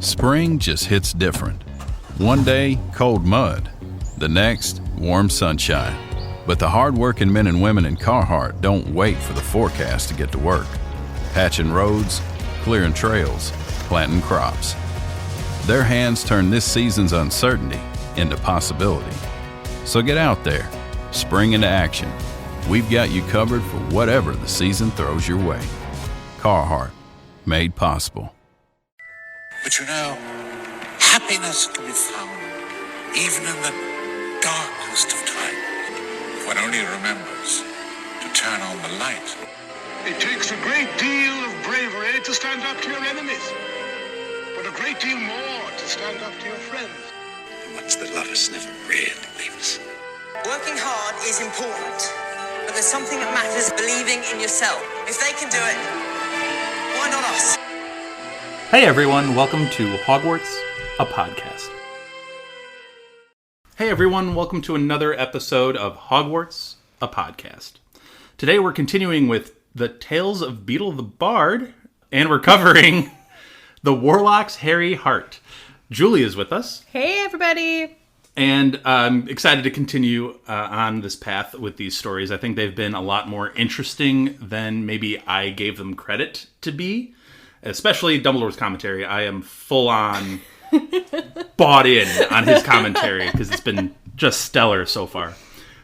Spring just hits different. One day, cold mud. The next, warm sunshine. But the hard-working men and women in Carhartt don't wait for the forecast to get to work. Patching roads, clearing trails, planting crops. Their hands turn this season's uncertainty into possibility. So get out there, spring into action. We've got you covered for whatever the season throws your way. Carhartt, made possible. But you know, happiness can be found even in the darkest of times. If one only remembers to turn on the light. It takes a great deal of bravery to stand up to your enemies, but a great deal more to stand up to your friends. The ones that love us never really leave us. Working hard is important, but there's something that matters: believing in yourself. If they can do it, why not us? Hey everyone, welcome to Hogwarts, a podcast. Hey everyone, welcome to another episode of Hogwarts, a podcast. Today we're continuing with the Tales of Beedle the Bard, and we're covering the Warlock's Hairy Heart. Julie is with us. Hey everybody! And I'm excited to continue on this path with these stories. I think they've been a lot more interesting than maybe I gave them credit to be. Especially Dumbledore's commentary. I am full on bought in on his commentary because it's been just stellar so far.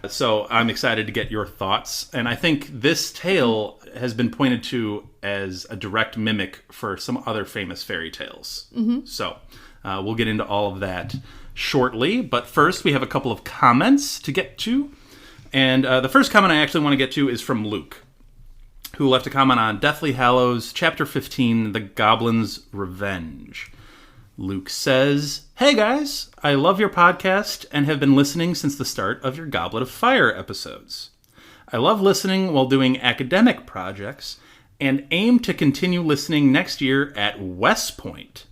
So I'm excited to get your thoughts. And I think this tale has been pointed to as a direct mimic for some other famous fairy tales. Mm-hmm. So we'll get into all of that shortly. But first, we have a couple of comments to get to. And the first comment I actually want to get to is from Luke, who left a comment on Deathly Hallows, Chapter 15, The Goblin's Revenge. Luke says, "Hey guys, I love your podcast and have been listening since the start of your Goblet of Fire episodes. I love listening while doing academic projects and aim to continue listening next year at West Point.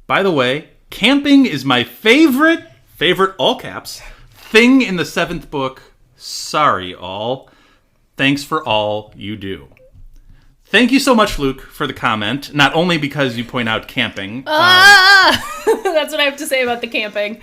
By the way, camping is my favorite, all caps, thing in the 7th book. Sorry, all. Thanks for all you do." Thank you so much, Luke, for the comment. Not only because you point out camping. That's what I have to say about the camping.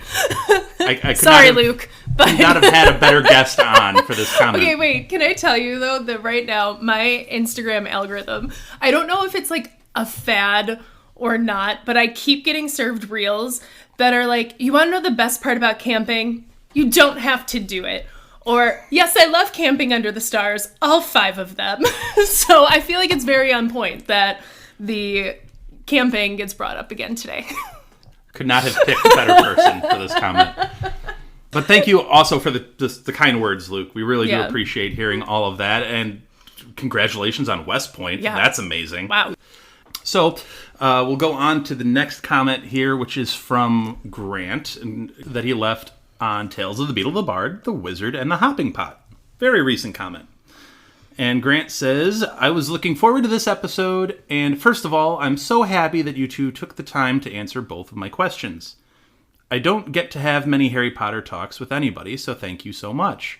Sorry, Luke. But could not have had a better guest on for this comment. Okay, wait. Can I tell you, though, that right now, my Instagram algorithm, I don't know if it's like a fad or not, but I keep getting served reels that are like, you want to know the best part about camping? You don't have to do it. Or, yes, I love camping under the stars, all 5 of them. So I feel like it's very on point that the camping gets brought up again today. Could not have picked a better person for this comment. But thank you also for the kind words, Luke. We really do appreciate hearing all of that. And congratulations on West Point. Yeah. That's amazing. Wow. So we'll go on to the next comment here, which is from Grant, and that he left on Tales of the Beedle the Bard, the Wizard, and the Hopping Pot. Very recent comment. And Grant says, "I was looking forward to this episode, and first of all, I'm so happy that you two took the time to answer both of my questions. I don't get to have many Harry Potter talks with anybody, so thank you so much.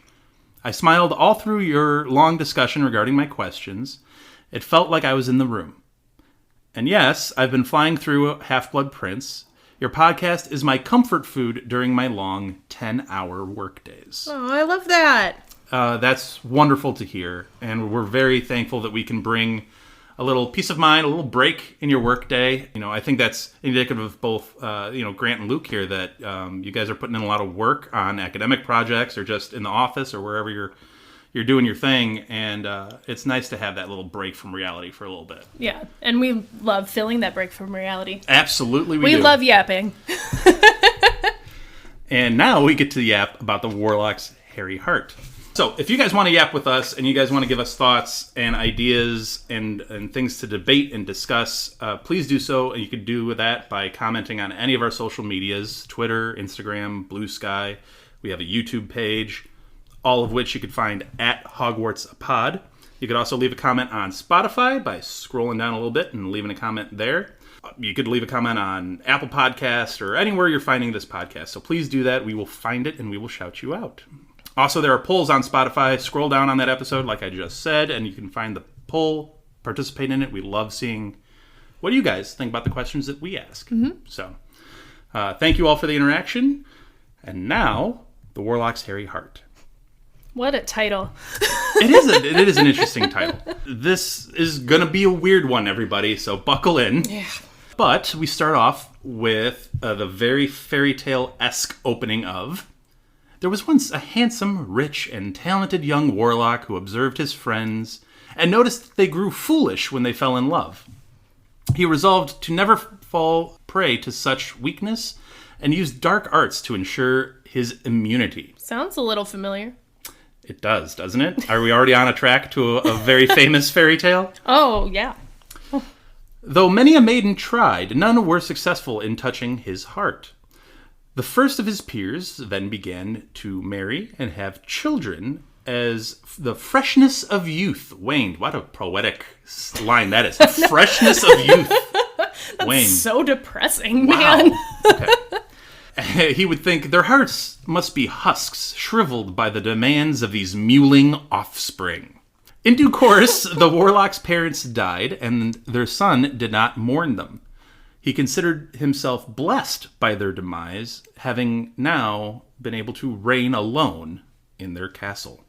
I smiled all through your long discussion regarding my questions. It felt like I was in the room. And yes, I've been flying through Half-Blood Prince. Your podcast is my comfort food during my long 10-hour workdays." Oh, I love that. That's wonderful to hear, and we're very thankful that we can bring a little peace of mind, a little break in your workday. You know, I think that's indicative of both, Grant and Luke here, that you guys are putting in a lot of work on academic projects or just in the office or wherever you're doing your thing, and it's nice to have that little break from reality for a little bit. Yeah, and we love filling that break from reality. Absolutely we do. We love yapping. And now we get to yap about the Warlock's Hairy Heart. So if you guys want to yap with us and you guys want to give us thoughts and ideas and things to debate and discuss, please do so. And you can do that by commenting on any of our social medias, Twitter, Instagram, Blue Sky. We have a YouTube page, all of which you could find at Hogwarts a Pod. You could also leave a comment on Spotify by scrolling down a little bit and leaving a comment there. You could leave a comment on Apple Podcast or anywhere you're finding this podcast. So please do that. We will find it and we will shout you out. Also, there are polls on Spotify. Scroll down on that episode, like I just said, and you can find the poll. Participate in it. We love seeing what do you guys think about the questions that we ask? So, thank you all for the interaction. And now, the Warlock's Hairy Heart. What a title. It is an interesting title. This is going to be a weird one, everybody, so buckle in. Yeah. But we start off with the very fairy tale-esque opening of... There was once a handsome, rich, and talented young warlock who observed his friends and noticed that they grew foolish when they fell in love. He resolved to never fall prey to such weakness and used dark arts to ensure his immunity. Sounds a little familiar. It does, doesn't it? Are we already on a track to a very famous fairy tale? Oh, yeah. Though many a maiden tried, none were successful in touching his heart. The first of his peers then began to marry and have children as the freshness of youth waned. What a poetic line that is. Freshness of youth waned. So depressing, Wow. man. Okay. He would think their hearts must be husks shriveled by the demands of these mewling offspring. In due course, the warlock's parents died, and their son did not mourn them. He considered himself blessed by their demise, having now been able to reign alone in their castle.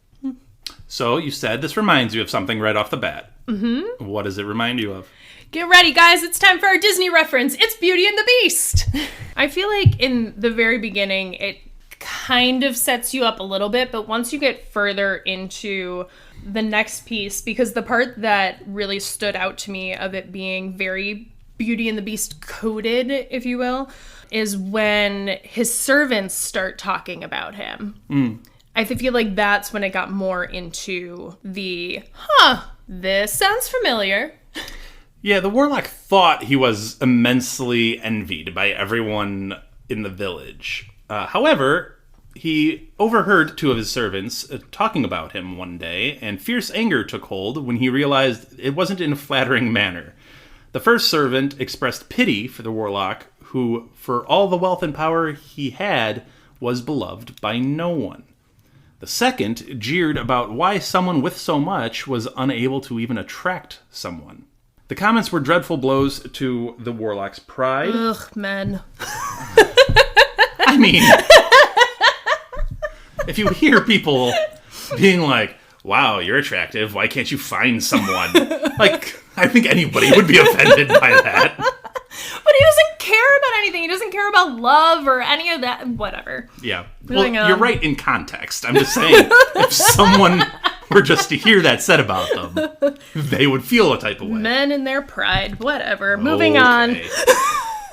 So, you said this reminds you of something right off the bat. Mm-hmm. What does it remind you of? Get ready, guys. It's time for our Disney reference. It's Beauty and the Beast. I feel like in the very beginning, it kind of sets you up a little bit, but once you get further into the next piece, because the part that really stood out to me of it being very Beauty and the Beast coded, if you will, is when his servants start talking about him. I feel like that's when it got more into the, this sounds familiar. Yeah, the warlock thought he was immensely envied by everyone in the village. However, he overheard two of his servants talking about him one day, and fierce anger took hold when he realized it wasn't in a flattering manner. The first servant expressed pity for the warlock, who, for all the wealth and power he had, was beloved by no one. The second jeered about why someone with so much was unable to even attract someone. The comments were dreadful blows to the warlock's pride. Ugh, men. I mean, if you hear people being like, wow, you're attractive, why can't you find someone? Like, I think anybody would be offended by that. But he doesn't care about anything. He doesn't care about love or any of that. Whatever. Yeah. Moving Well, on. you're right in context. I'm just saying, if someone were just to hear that said about them, they would feel a type of way. Men and their pride. Whatever. Moving on.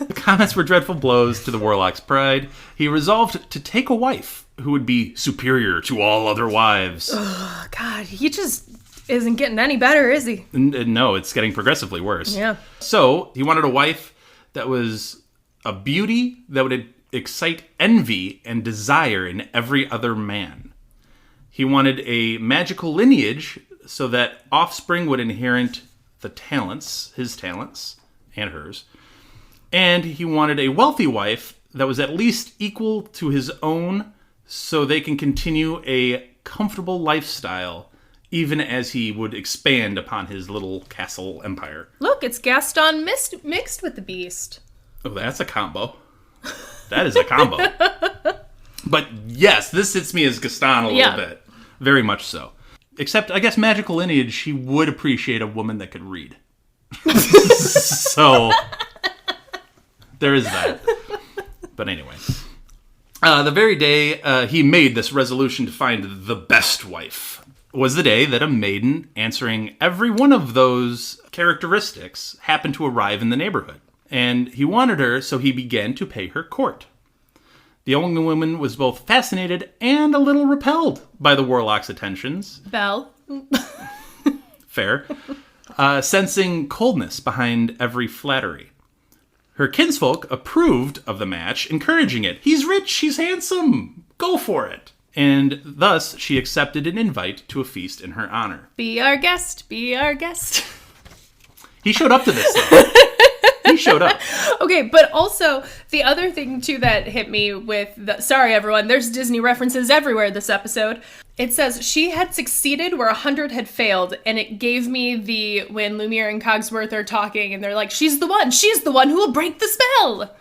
The comments were dreadful blows to the warlock's pride. He resolved to take a wife who would be superior to all other wives. Oh, God, he just isn't getting any better, is he? No, it's getting progressively worse. Yeah. So, he wanted a wife that was a beauty that would excite envy and desire in every other man. He wanted a magical lineage so that offspring would inherit the talents, his talents, and hers. And he wanted a wealthy wife that was at least equal to his own so they can continue a comfortable lifestyle even as he would expand upon his little castle empire. Look, it's Gaston mixed with the Beast. Oh, that's a combo. That is a combo. But yes, this hits me as Gaston a little bit. Very much so. Except, I guess, magical lineage, he would appreciate a woman that could read. So, there is that. But anyway. The very day he made this resolution to find the best wife was the day that a maiden answering every one of those characteristics happened to arrive in the neighborhood. And he wanted her, so he began to pay her court. The young woman was both fascinated and a little repelled by the warlock's attentions. Belle. Fair. Sensing coldness behind every flattery. Her kinsfolk approved of the match, encouraging it. He's rich, he's handsome, go for it. And thus, she accepted an invite to a feast in her honor. Be our guest, be our guest. He showed up to this, though. He showed up. Okay, but also, the other thing, too, that hit me with sorry, everyone, there's Disney references everywhere this episode. It says, she had succeeded where 100 had failed, and it gave me when Lumiere and Cogsworth are talking, and they're like, she's the one who will break the spell!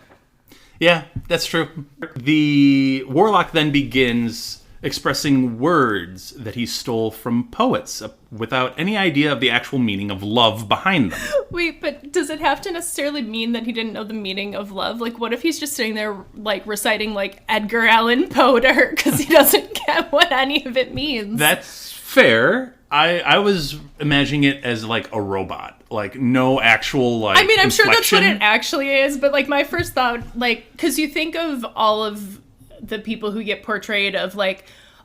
Yeah, that's true. The Warlock then begins expressing words that he stole from poets without any idea of the actual meaning of love behind them. Wait, but does it have to necessarily mean that he didn't know the meaning of love? Like, what if he's just sitting there, like, reciting, like, Edgar Allan Poe to her because he doesn't get what any of it means? That's fair. I was imagining it as, like, a robot. Like, no actual, like, I mean, I'm sure that's what inflection. it actually is, but, like, my first thought, like, because you think of all of the people who get portrayed of, like,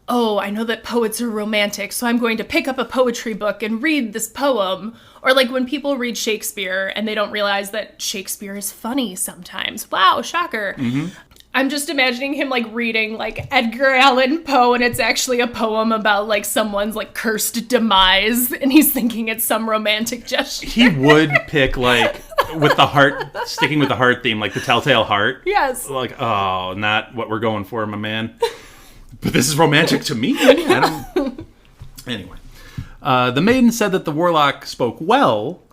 oh, I know that poets are romantic, so I'm going to pick up a poetry book and read this poem. Or, like, when people read Shakespeare and they don't realize that Shakespeare is funny sometimes. Wow, shocker. Mm-hmm. I'm just imagining him, like, reading, like, Edgar Allan Poe, and it's actually a poem about, like, someone's, like, cursed demise, and he's thinking it's some romantic gesture. He would pick, like, with the heart, sticking with the heart theme, like the Telltale Heart. Yes. Like, oh, not what we're going for, my man. But this is romantic to me? I don't... Anyway. The maiden said that the Warlock spoke well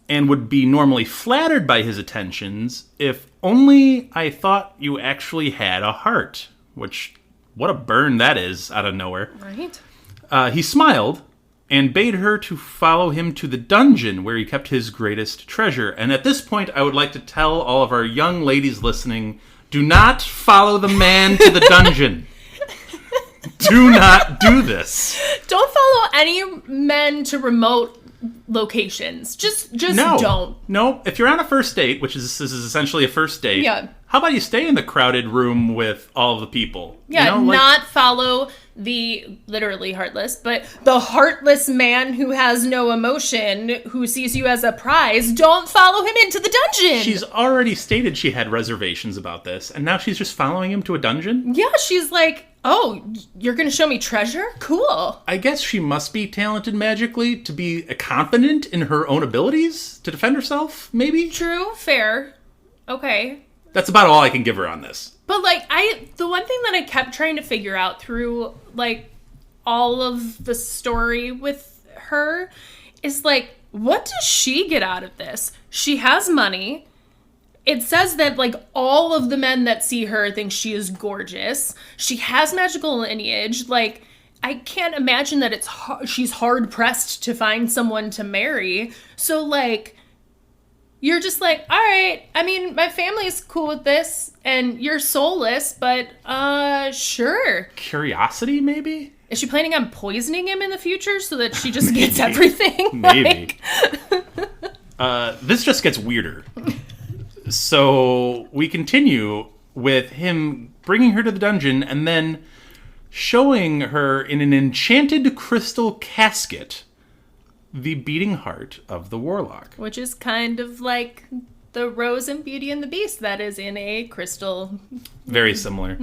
and would be normally flattered by his attentions if only I thought you actually had a heart. Which, what a burn that is out of nowhere. Right. He smiled and bade her to follow him to the dungeon where he kept his greatest treasure. And at this point, I would like to tell all of our young ladies listening, do not follow the man to the dungeon. Do not do this. Don't follow any men to remote locations. Just No. don't. No, if you're on a first date, which is this is essentially a first date, Yeah. how about you stay in the crowded room with all of the people? Yeah, You know, like- not follow the literally heartless, but the heartless man who has no emotion, who sees you as a prize. Don't follow him into the dungeon. She's already stated she had reservations about this, and now she's just following him to a dungeon? Yeah, she's like, oh, you're gonna show me treasure? Cool. I guess she must be talented magically to be confident in her own abilities to defend herself, maybe? True, fair. Okay. That's about all I can give her on this. But, like, the one thing that I kept trying to figure out through, like, all of the story with her is, like, what does she get out of this? She has money. It says that, like, all of the men that see her think she is gorgeous. She has magical lineage. Like, I can't imagine that she's hard-pressed to find someone to marry. So, like, you're just like, all right, I mean, my family's cool with this, and you're soulless, but, sure. Curiosity, maybe? Is she planning on poisoning him in the future so that she just gets everything? Maybe. This just gets weirder. So we continue with him bringing her to the dungeon and then showing her in an enchanted crystal casket the beating heart of the Warlock. Which is kind of like the rose in Beauty and the Beast that is in a crystal. Very similar.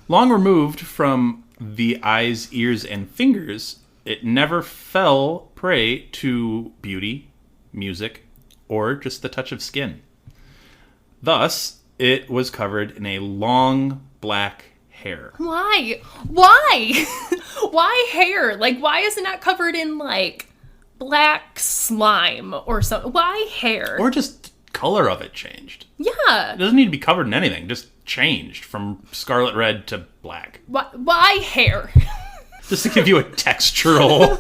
Long removed from the eyes, ears, and fingers, it never fell prey to beauty, music, or just the touch of skin. Thus, it was covered in a long black hair. Why? Why? Why hair? Like, why is it not covered in, like, black slime or something? Why hair? Or just color of it changed. Yeah. It doesn't need to be covered in anything, just changed from scarlet red to black. Why hair? Just to give you a textural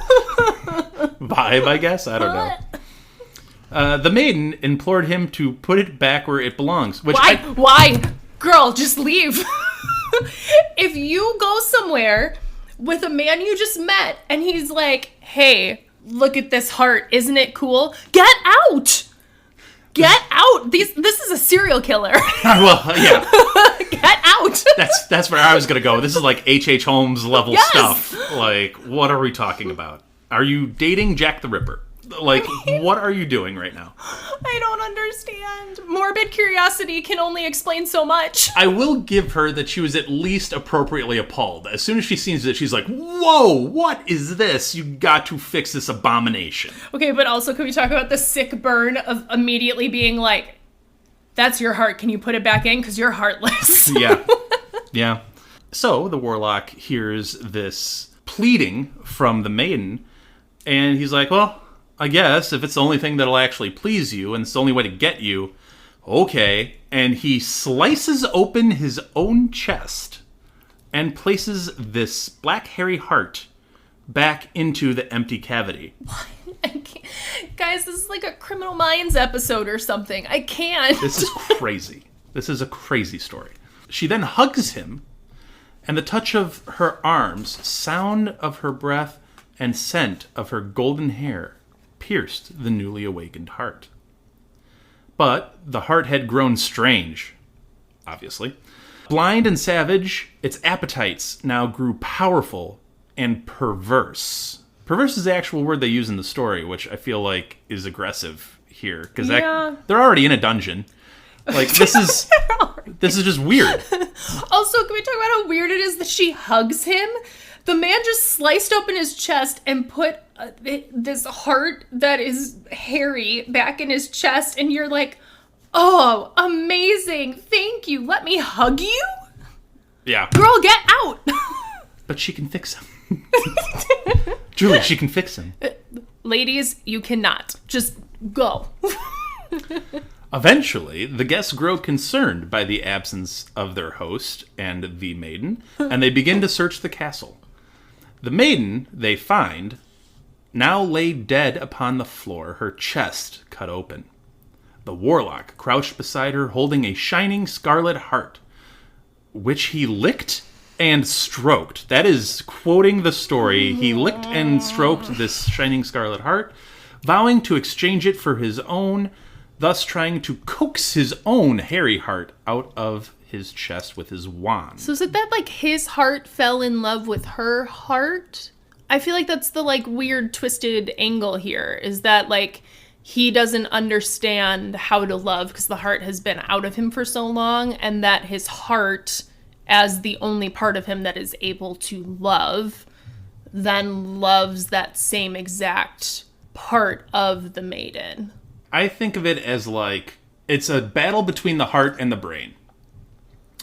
vibe, I guess. I don't know. The maiden implored him to put it back where it belongs. Which Why? Girl, just leave. If you go somewhere with a man you just met and he's like, hey, look at this heart, isn't it cool? Get out! Get out! This is a serial killer. Well, yeah. Get out! That's where I was going to go. This is like H.H. Holmes level Yes! stuff. Like, what are we talking about? Are you dating Jack the Ripper? Like, what are you doing right now? I don't understand. Morbid curiosity can only explain so much. I will give her that she was at least appropriately appalled. As soon as she sees it, she's like, whoa, what is this? You got to fix this abomination. Okay, but also can we talk about the sick burn of immediately being like, that's your heart, can you put it back in? Because you're heartless. Yeah. Yeah. So the Warlock hears this pleading from the maiden. And he's like, well, I guess if it's the only thing that'll actually please you and it's the only way to get you, okay. And he slices open his own chest and places this black hairy heart back into the empty cavity. I can't. Guys, this is like a Criminal Minds episode or something. I can't. This is crazy. This is a crazy story. She then hugs him, and the touch of her arms, sound of her breath, and scent of her golden hair pierced the newly awakened heart. But the heart had grown strange, obviously. Blind and savage, its appetites now grew powerful and perverse. Perverse is the actual word they use in the story, which I feel like is aggressive here. Because they're already in a dungeon. Like, this is just weird. Also, can we talk about how weird it is that she hugs him? The man just sliced open his chest and put this heart that is hairy back in his chest, and you're like, oh, amazing, thank you, let me hug you? Yeah. Girl, get out! But she can fix him. Julie, she can fix him. Ladies, you cannot. Just go. Eventually, the guests grow concerned by the absence of their host and the maiden, and they begin to search the castle. The maiden, they find, now lay dead upon the floor, her chest cut open. The warlock crouched beside her, holding a shining scarlet heart, which he licked and stroked. That is quoting the story. He licked and stroked this shining scarlet heart, vowing to exchange it for his own, thus trying to coax his own hairy heart out of his chest with his wand. So is it that, like, his heart fell in love with her heart? I feel like that's the, like, weird twisted angle here, is that, like, he doesn't understand how to love because the heart has been out of him for so long, and that his heart, as the only part of him that is able to love, then loves that same exact part of the maiden. I think of it as like, it's a battle between the heart and the brain.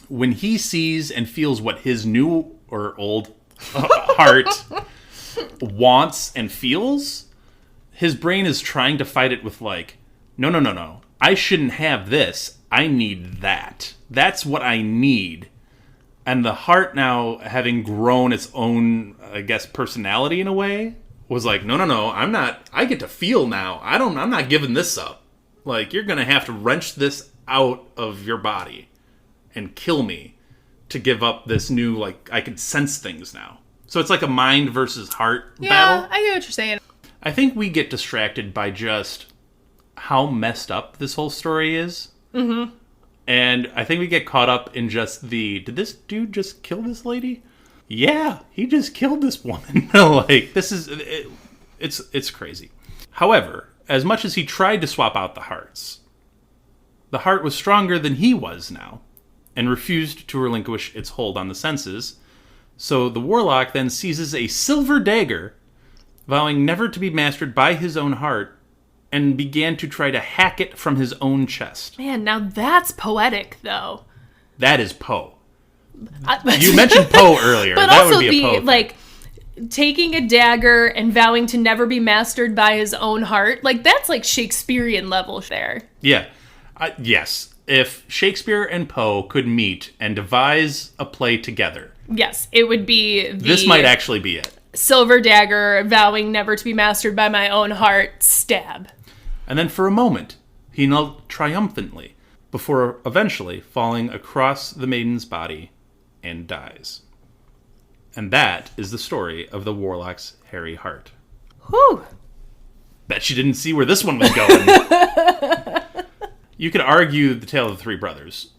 When he sees and feels what his new or old heart wants and feels, his brain is trying to fight it with like, no. I shouldn't have this. I need that. That's what I need. And the heart, now having grown its own, I guess, personality in a way, was like, no, I'm not, I get to feel now. I'm not giving this up. Like, you're going to have to wrench this out of your body and kill me to give up this new, like, I can sense things now. So it's like a mind versus heart battle. Yeah, I get what you're saying. I think we get distracted by just how messed up this whole story is. Mm-hmm. And I think we get caught up in just did this dude just kill this lady? Yeah, he just killed this woman. Like, this is, it's crazy. However, as much as he tried to swap out the hearts, the heart was stronger than he was now, and refused to relinquish its hold on the senses. So the warlock then seizes a silver dagger, vowing never to be mastered by his own heart, and began to try to hack it from his own chest. Man, now that's poetic, though. That is Poe. You mentioned Poe earlier. But that also would be a Poe thing. like, taking a dagger and vowing to never be mastered by his own heart, like, that's like Shakespearean level there. Yeah. Yes. If Shakespeare and Poe could meet and devise a play together. Yes, it would be This might actually be it. Silver dagger, vowing never to be mastered by my own heart, stab. And then for a moment, he knelt triumphantly, before eventually falling across the maiden's body and dies. And that is the story of the warlock's hairy heart. Whew. Bet you didn't see where this one was going. You could argue the tale of the three brothers,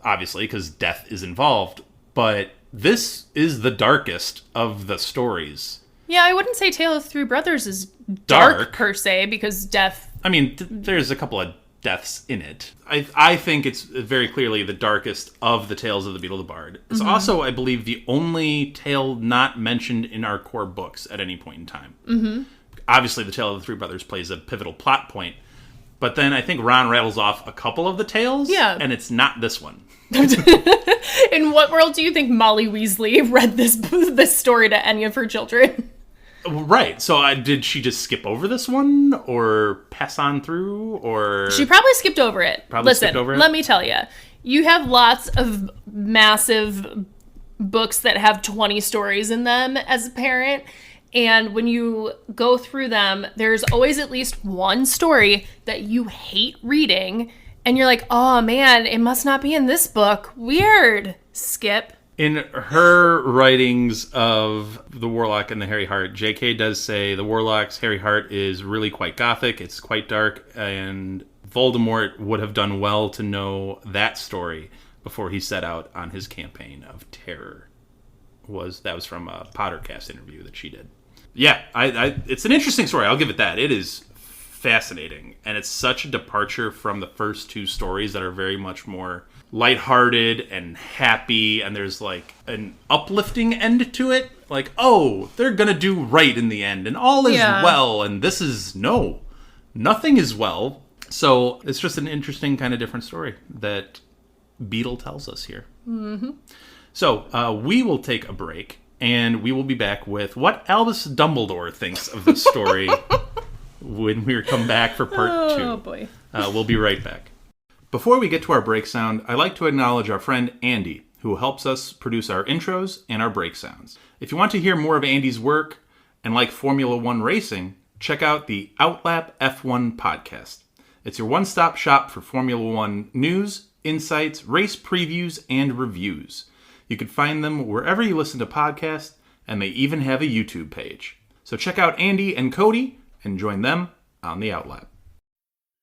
obviously, because death is involved, but this is the darkest of the stories. Yeah, I wouldn't say Tale of Three Brothers is dark per se, because death... I mean, there's a couple of deaths in it. I think it's very clearly the darkest of the tales of the Beedle the Bard. It's also, I believe, the only tale not mentioned in our core books at any point in time. Mm-hmm. Obviously, the Tale of the Three Brothers plays a pivotal plot point, But then I think Ron rattles off a couple of the tales, and it's not this one. In what world do you think Molly Weasley read this story to any of her children? Right. So did she just skip over this one or pass on through or... She probably skipped over it. Listen, let me tell you. You have lots of massive books that have 20 stories in them as a parent. And when you go through them, there's always at least one story that you hate reading. And you're like, oh man, it must not be in this book. Weird. Skip. In her writings of the Warlock and the Hairy Heart, J.K. does say the Warlock's Hairy Heart is really quite gothic. It's quite dark, and Voldemort would have done well to know that story before he set out on his campaign of terror. That was from a Pottercast interview that she did. Yeah, it's an interesting story. I'll give it that. It is fascinating, and it's such a departure from the first two stories that are very much more lighthearted and happy, and there's like an uplifting end to it. Like, oh, they're gonna do right in the end, and all is well, and this is nothing is well. So it's just an interesting kind of different story that Beedle tells us here. Mm-hmm. So we will take a break, and we will be back with what Albus Dumbledore thinks of the story when we come back for part 2. Oh, boy. We'll be right back. Before we get to our break sound, I'd like to acknowledge our friend Andy, who helps us produce our intros and our break sounds. If you want to hear more of Andy's work and like Formula One racing, check out the Outlap F1 podcast. It's your one-stop shop for Formula One news, insights, race previews, and reviews. You can find them wherever you listen to podcasts, and they even have a YouTube page. So check out Andy and Cody and join them on the Outlap.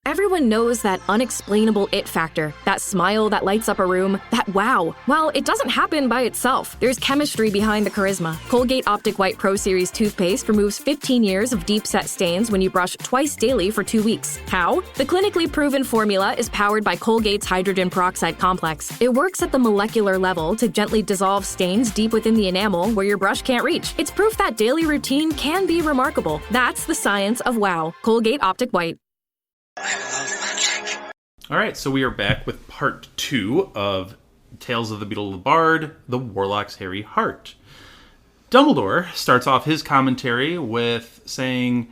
Everyone knows that unexplainable it factor, that smile that lights up a room, that wow. Well, it doesn't happen by itself. There's chemistry behind the charisma. Colgate Optic White Pro Series toothpaste removes 15 years of deep-set stains when you brush twice daily for 2 weeks. How? The clinically proven formula is powered by Colgate's hydrogen peroxide complex. It works at the molecular level to gently dissolve stains deep within the enamel where your brush can't reach. It's proof that daily routine can be remarkable. That's the science of wow. Colgate Optic White. I love magic. All right, so we are back with part 2 of Tales of the Beedle the Bard, the Warlock's Hairy Heart. Dumbledore starts off his commentary with saying,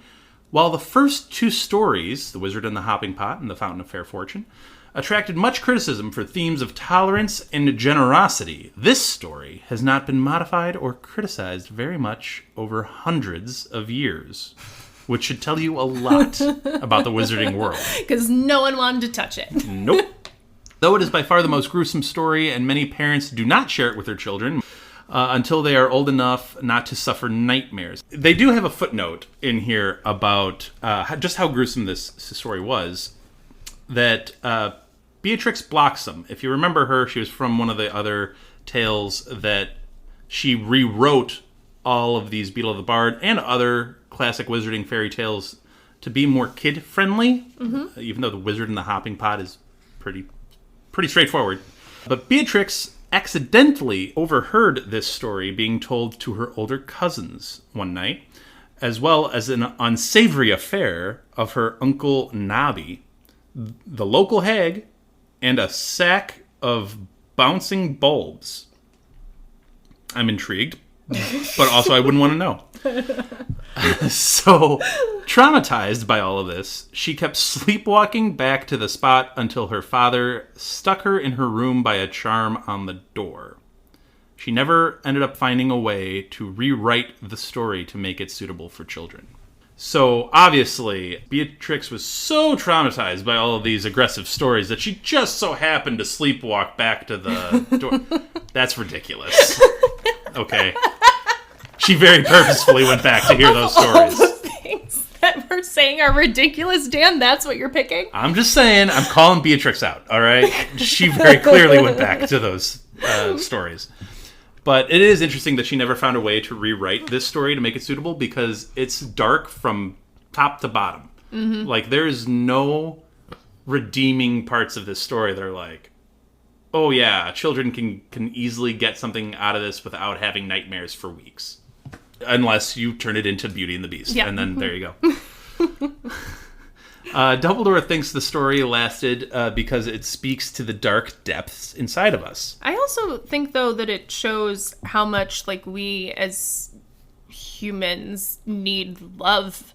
while the first 2 stories, The Wizard and the Hopping Pot and The Fountain of Fair Fortune, attracted much criticism for themes of tolerance and generosity, this story has not been modified or criticized very much over hundreds of years. Which should tell you a lot about the wizarding world. Because no one wanted to touch it. Nope. Though it is by far the most gruesome story, and many parents do not share it with their children until they are old enough not to suffer nightmares. They do have a footnote in here about just how gruesome this story was, that Beatrix Bloxam, if you remember her, she was from one of the other tales that she rewrote all of these Beedle the Bard and other classic wizarding fairy tales to be more kid-friendly, even though The Wizard and the Hopping Pot is pretty straightforward. But Beatrix accidentally overheard this story being told to her older cousins one night, as well as an unsavory affair of her uncle Nobby, the local hag, and a sack of bouncing bulbs. I'm intrigued, but also I wouldn't want to know. So, traumatized by all of this, she kept sleepwalking back to the spot until her father stuck her in her room by a charm on the door. She never ended up finding a way to rewrite the story to make it suitable for children. So, obviously, Beatrix was so traumatized by all of these aggressive stories that she just so happened to sleepwalk back to the door. That's ridiculous. Okay. She very purposefully went back to hear those stories. All the things that we're saying are ridiculous, Dan. That's what you're picking? I'm just saying, I'm calling Beatrix out, all right? She very clearly went back to those stories. But it is interesting that she never found a way to rewrite this story to make it suitable because it's dark from top to bottom. Mm-hmm. Like, there's no redeeming parts of this story that are like, oh yeah, children can easily get something out of this without having nightmares for weeks. Unless you turn it into Beauty and the Beast. Yeah. And then there you go. Dumbledore thinks the story lasted because it speaks to the dark depths inside of us. I also think, though, that it shows how much, like, we as humans need love.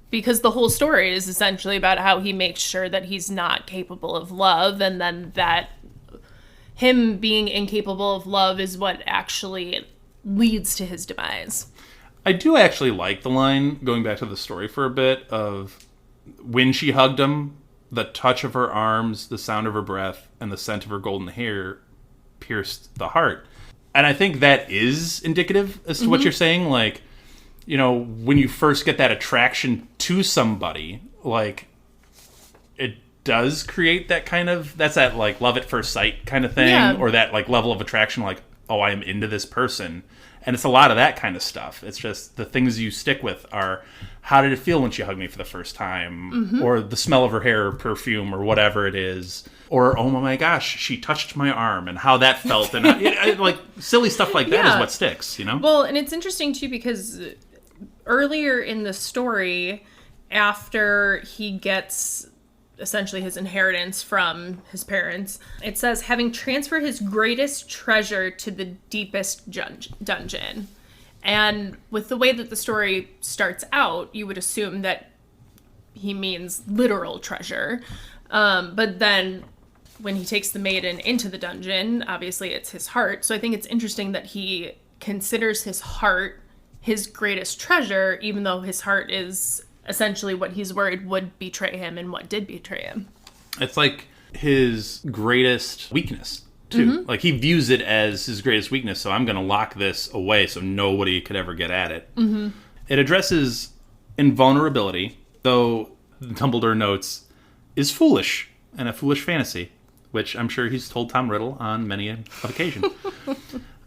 Because the whole story is essentially about how he makes sure that he's not capable of love, and then that him being incapable of love is what actually leads to his demise. I do actually like the line, going back to the story for a bit, of when she hugged him, the touch of her arms, the sound of her breath, and the scent of her golden hair pierced the heart. And I think that is indicative as to what you're saying. Like, you know, when you first get that attraction to somebody, like, it does create that kind of, that's that, like, love at first sight kind of thing, Yeah. or that, like, level of attraction, like, oh, I am into this person. And it's a lot of that kind of stuff. It's just the things you stick with are, how did it feel when she hugged me for the first time? Or the smell of her hair or perfume or whatever it is. Or, oh my gosh, she touched my arm and how that felt. And like, silly stuff like that is Yeah. what sticks, you know? Well, and it's interesting, too, because earlier in the story, after he gets essentially his inheritance from his parents, it says, having transferred his greatest treasure to the deepest dungeon. And with the way that the story starts out, you would assume that he means literal treasure. But then when he takes the maiden into the dungeon, obviously it's his heart. So I think it's interesting that he considers his heart his greatest treasure, even though his heart is essentially what he's worried would betray him and what did betray him. It's like his greatest weakness, too. Like, he views it as his greatest weakness, so I'm going to lock this away so nobody could ever get at it. It addresses invulnerability, though Dumbledore notes, is foolish and a foolish fantasy, which I'm sure he's told Tom Riddle on many an occasion.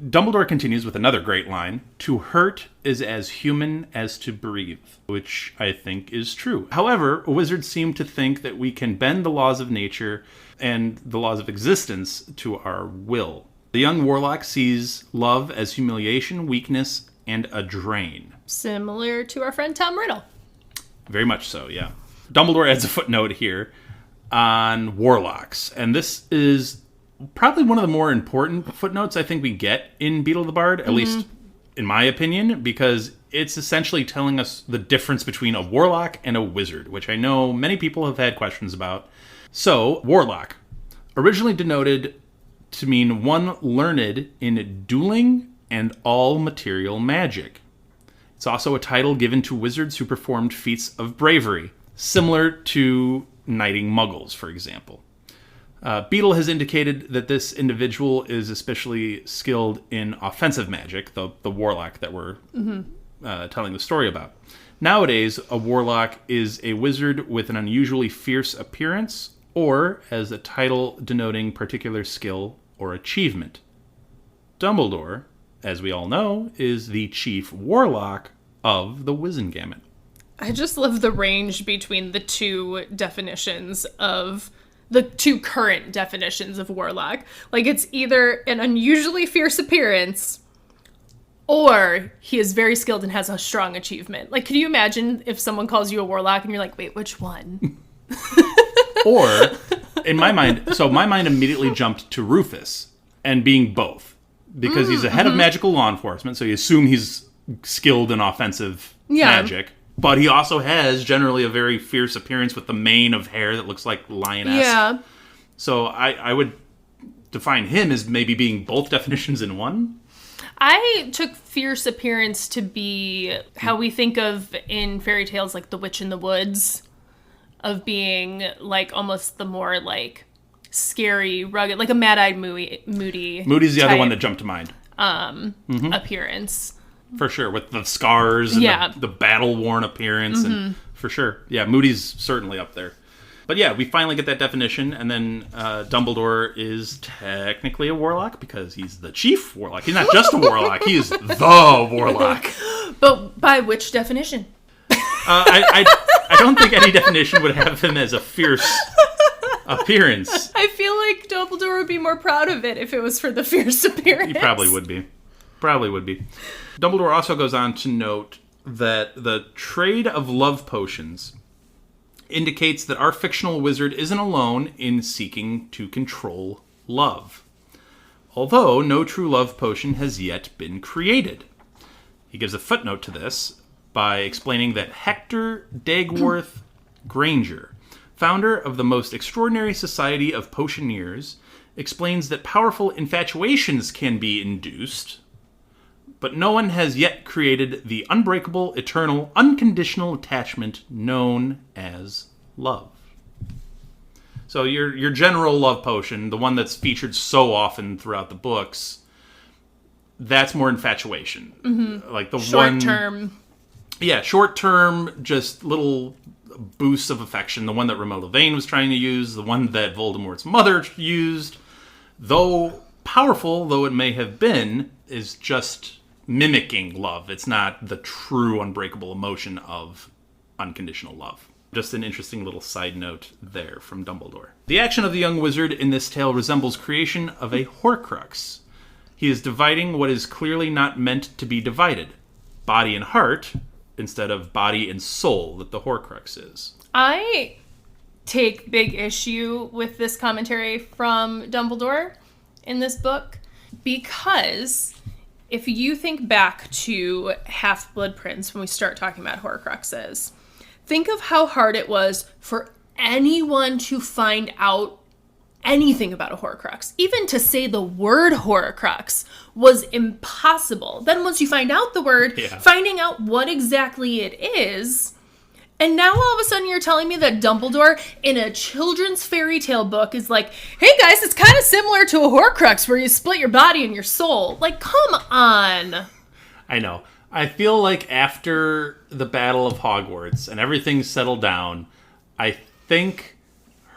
Dumbledore continues with another great line, to hurt is as human as to breathe, which I think is true. However, wizards seem to think that we can bend the laws of nature and the laws of existence to our will. The young Warlock sees love as humiliation, weakness, and a drain. Similar to our friend Tom Riddle. Very much so, yeah. Dumbledore adds a footnote here on Warlocks, and this is probably one of the more important footnotes I think we get in Beedle the Bard, at least in my opinion, because it's essentially telling us the difference between a warlock and a wizard, which I know many people have had questions about. So, warlock, originally denoted to mean one learned in dueling and all material magic. It's also a title given to wizards who performed feats of bravery, similar to knighting muggles, for example. Beedle has indicated that this individual is especially skilled in offensive magic, the warlock that we're telling the story about. Nowadays, a warlock is a wizard with an unusually fierce appearance, or as a title denoting particular skill or achievement. Dumbledore, as we all know, is the chief warlock of the Wizengamot. I just love the range between the two definitions of the two current definitions of warlock. Like, it's either an unusually fierce appearance or he is very skilled and has a strong achievement. Like, could you imagine if someone calls you a warlock and you're like, wait, which one? Or, in my mind, so my mind immediately jumped to Rufus and being both. Because he's a head of magical law enforcement, so you assume he's skilled in offensive magic. But he also has generally a very fierce appearance with the mane of hair that looks like lioness. Yeah. So I would define him as maybe being both definitions in one. I took fierce appearance to be how we think of in fairy tales, like The Witch in the Woods, of being like almost the more like scary, rugged, like a Mad-Eyed Moody. Moody's the other one that jumped to mind. Appearance. For sure, with the scars and the battle-worn appearance. And for sure. Yeah, Moody's certainly up there. But yeah, we finally get that definition, and then Dumbledore is technically a warlock because he's the chief warlock. He's not just a warlock, he is the warlock. But by which definition? I don't think any definition would have him as a fierce appearance. I feel like Dumbledore would be more proud of it if it was for the fierce appearance. He probably would be. Dumbledore also goes on to note that the trade of love potions indicates that our fictional wizard isn't alone in seeking to control love. Although no true love potion has yet been created. He gives a footnote to this by explaining that Hector Dagworth Granger, founder of the most extraordinary society of potioneers, explains that powerful infatuations can be induced, but no one has yet created the unbreakable, eternal, unconditional attachment known as love. So your general love potion, the one that's featured so often throughout the books, that's more infatuation. Mm-hmm. Like the short term. Yeah, short term, just little boosts of affection. The one that Romola Vane was trying to use, the one that Voldemort's mother used, though powerful though it may have been, is just mimicking love. It's not the true unbreakable emotion of unconditional love. Just an interesting little side note there from Dumbledore. The action of the young wizard in this tale resembles creation of a Horcrux. He is dividing what is clearly not meant to be divided. Body and heart, instead of body and soul that the Horcrux is. I take big issue with this commentary from Dumbledore in this book because if you think back to Half-Blood Prince when we start talking about Horcruxes, think of how hard it was for anyone to find out anything about a Horcrux. Even to say the word Horcrux was impossible. Then once you find out the word, finding out what exactly it is. And now all of a sudden you're telling me that Dumbledore in a children's fairy tale book is like, hey guys, it's kind of similar to a Horcrux where you split your body and your soul. Like, come on. I know. I feel like after the Battle of Hogwarts and everything's settled down, I think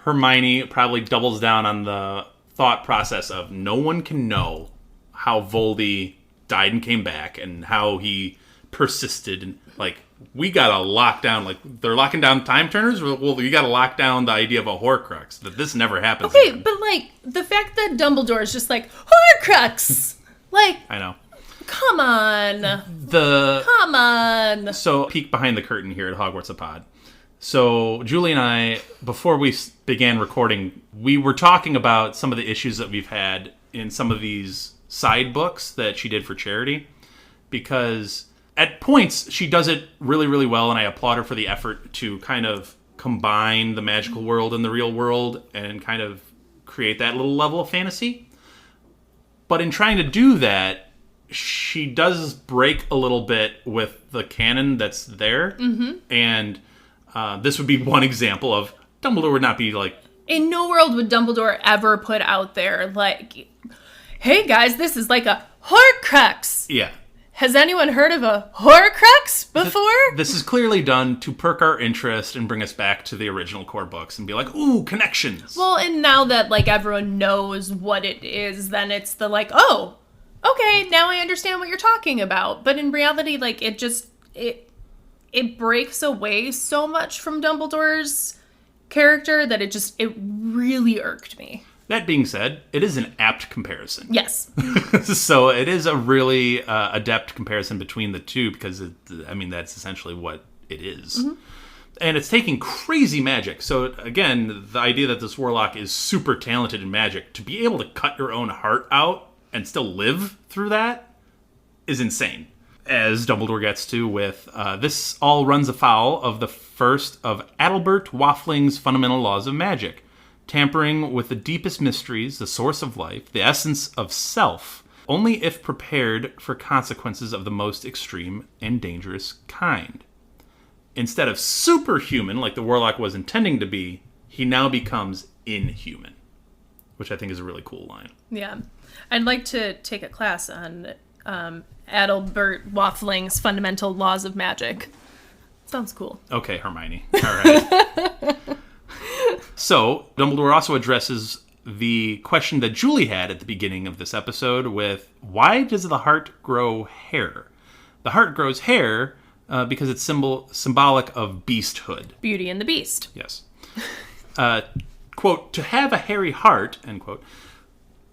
Hermione probably doubles down on the thought process of no one can know how Voldy died and came back and how he persisted. And like, we gotta lock down, like, they're locking down time turners. Well, you gotta lock down the idea of a Horcrux, that this never happens Okay, again. but like, the fact that Dumbledore is just like, Horcrux! Like, I know. Come on. So, peek behind the curtain here at Hogwarts a Pod. So, Julie and I, before we began recording, we were talking about some of the issues that we've had in some of these side books that she did for charity. Because at points, she does it really, really well, and I applaud her for the effort to kind of combine the magical world and the real world and kind of create that little level of fantasy. But in trying to do that, she does break a little bit with the canon that's there. Mm-hmm. And this would be one example of Dumbledore would not be like... In no world would Dumbledore ever put out there, like, hey guys, this is like a Horcrux. Yeah. Has anyone heard of a Horcrux before? This is clearly done to perk our interest and bring us back to the original core books and be like, ooh, connections. Well, and now that, like, everyone knows what it is, then it's the, like, oh, okay, now I understand what you're talking about. But in reality, like, it breaks away so much from Dumbledore's character that it really irked me. That being said, it is an apt comparison. Yes. So it is a really adept comparison between the two because, that's essentially what it is. Mm-hmm. And it's taking crazy magic. So again, the idea that this Warlock is super talented in magic, to be able to cut your own heart out and still live through that is insane. As Dumbledore gets to with, this all runs afoul of the first of Adalbert Waffling's fundamental laws of magic. Tampering with the deepest mysteries, the source of life, the essence of self, only if prepared for consequences of the most extreme and dangerous kind. Instead of superhuman, like the Warlock was intending to be, he now becomes inhuman, which I think is a really cool line. Yeah. I'd like to take a class on Adalbert Waffling's fundamental laws of magic. Sounds cool. Okay, Hermione. All right. So, Dumbledore also addresses the question that Julie had at the beginning of this episode with, why does the heart grow hair? The heart grows hair because it's symbolic of beasthood. Beauty and the Beast. Yes. Quote, to have a hairy heart, end quote,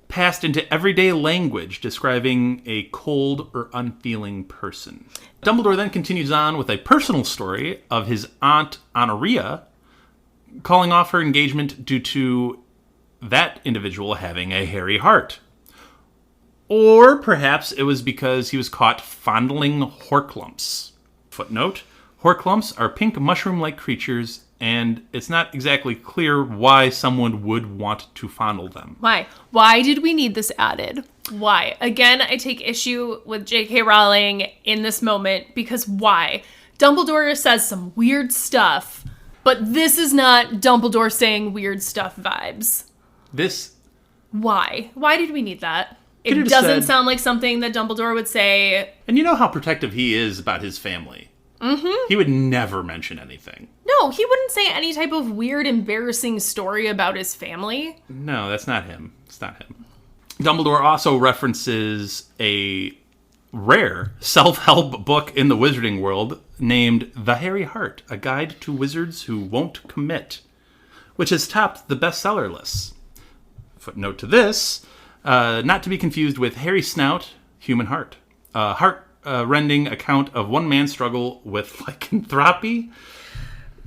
passed into everyday language describing a cold or unfeeling person. Dumbledore then continues on with a personal story of his aunt Honoria, calling off her engagement due to that individual having a hairy heart. Or perhaps it was because he was caught fondling horklumps. Footnote, horklumps are pink mushroom-like creatures, and it's not exactly clear why someone would want to fondle them. Why? Why did we need this added? Why? Again, I take issue with J.K. Rowling in this moment, because why? Dumbledore says some weird stuff, but this is not Dumbledore saying weird stuff vibes. Why? Why did we need that? It doesn't sound like something that Dumbledore would say. And you know how protective he is about his family. Mm-hmm. He would never mention anything. No, he wouldn't say any type of weird, embarrassing story about his family. No, that's not him. It's not him. Dumbledore also references a rare self-help book in the wizarding world named The Hairy Heart, A Guide to Wizards Who Won't Commit, which has topped the bestseller lists. Footnote to this, not to be confused with Hairy Snout, Human Heart. Heart-rending account of one man's struggle with lycanthropy.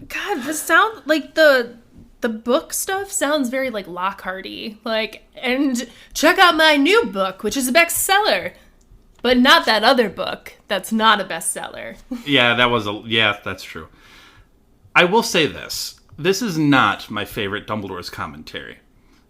God, this sounds like the book stuff sounds very like Lockhart-y. Like, and check out my new book, which is a bestseller. But not that other book that's not a bestseller. Yeah, that's true. I will say this. This is not my favorite Dumbledore's commentary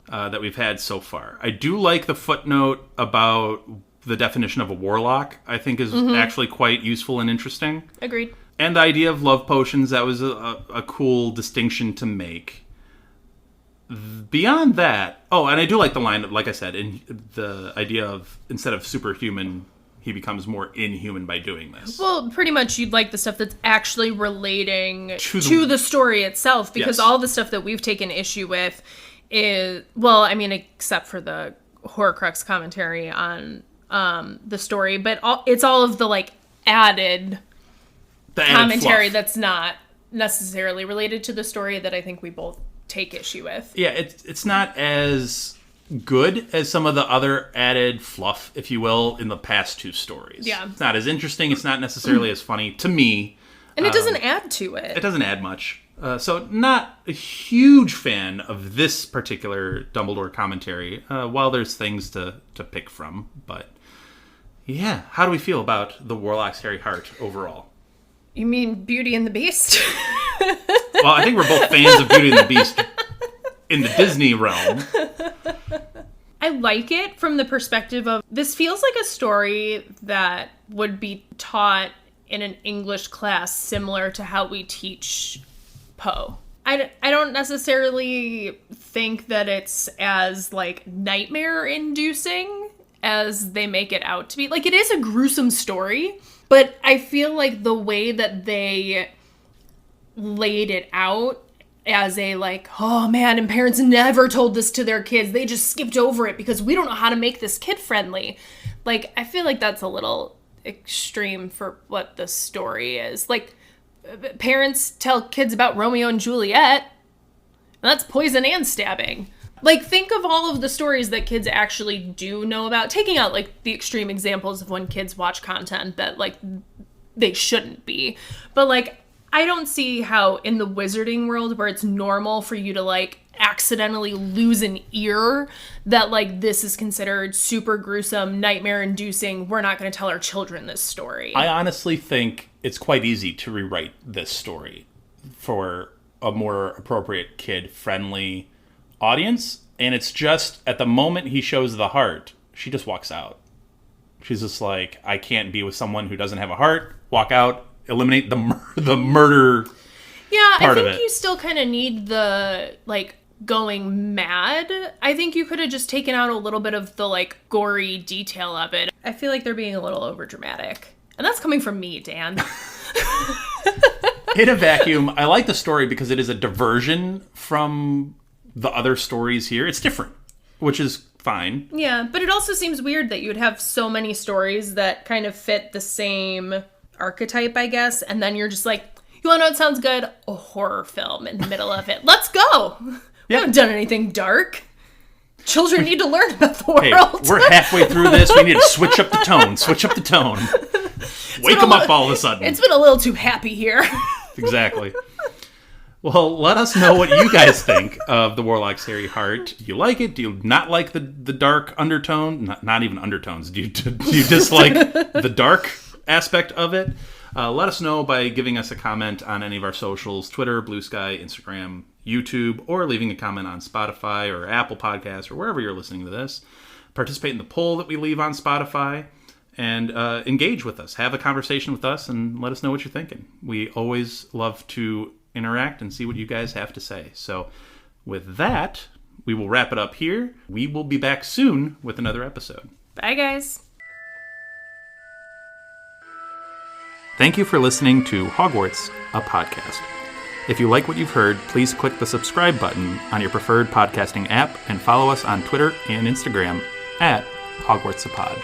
that we've had so far. I do like the footnote about the definition of a warlock. I think is actually quite useful and interesting. Agreed. And the idea of love potions, that was a cool distinction to make. Beyond that, and I do like the line, like I said, in the idea of instead of superhuman, he becomes more inhuman by doing this. Well, pretty much you'd like the stuff that's actually relating to the story itself, because all the stuff that we've taken issue with is, well, I mean, except for the Horcrux commentary on the story, but it's all of the, like, added commentary fluff that's not necessarily related to the story that I think we both take issue with. Yeah, it's not as good as some of the other added fluff, if you will, in the past two stories. Yeah. It's not as interesting. It's not necessarily as funny to me. And it doesn't add to it. It doesn't add much. So not a huge fan of this particular Dumbledore commentary, while there's things to pick from. But yeah, how do we feel about the Warlock's Hairy Heart overall? You mean Beauty and the Beast? Well, I think we're both fans of Beauty and the Beast in the Disney realm. I like it from the perspective of, this feels like a story that would be taught in an English class similar to how we teach Poe. I don't necessarily think that it's as, like, nightmare-inducing as they make it out to be. Like, it is a gruesome story, but I feel like the way that they laid it out as a, like, oh man, and parents never told this to their kids, they just skipped over it because we don't know how to make this kid friendly. Like, I feel like that's a little extreme for what the story is. Like, parents tell kids about Romeo and Juliet, and that's poison and stabbing. Like, think of all of the stories that kids actually do know about, taking out, like, the extreme examples of when kids watch content that, like, they shouldn't be. But, like, I don't see how in the wizarding world where it's normal for you to, like, accidentally lose an ear that, like, this is considered super gruesome, nightmare-inducing. We're not going to tell our children this story. I honestly think it's quite easy to rewrite this story for a more appropriate kid-friendly audience. And it's just, at the moment he shows the heart, she just walks out. She's just like, I can't be with someone who doesn't have a heart. Walk out. Eliminate the murder. Yeah, part I of think it. you still kind of need the, like, going mad. I think you could have just taken out a little bit of the, like, gory detail of it. I feel like they're being a little overdramatic. And that's coming from me, Dan. In a vacuum, I like the story because it is a diversion from the other stories here. It's different, which is fine. Yeah, but it also seems weird that you would have so many stories that kind of fit the same archetype, I guess, and then you're just like, you want to know what sounds good? A horror film in the middle of it. Let's go! We haven't done anything dark. Children need to learn about the world. Hey, we're halfway through this. We need to switch up the tone. Switch up the tone. Wake them up all of a sudden. It's been a little too happy here. Exactly. Well, let us know what you guys think of the Warlock's Hairy Heart. Do you like it? Do you not like the dark undertone? Not even undertones. Do you dislike the dark aspect of it? Let us know by giving us a comment on any of our socials, Twitter, Blue Sky, Instagram, YouTube, or leaving a comment on Spotify or Apple Podcasts or wherever you're listening to this. Participate in the poll that we leave on Spotify and engage with us. Have a conversation with us and let us know what you're thinking. We always love to interact and see what you guys have to say. So with that, we will wrap it up here. We will be back soon with another episode. Bye, guys. Thank you for listening to Hogwarts, a podcast. If you like what you've heard, please click the subscribe button on your preferred podcasting app and follow us on Twitter and Instagram at Hogwarts a Pod.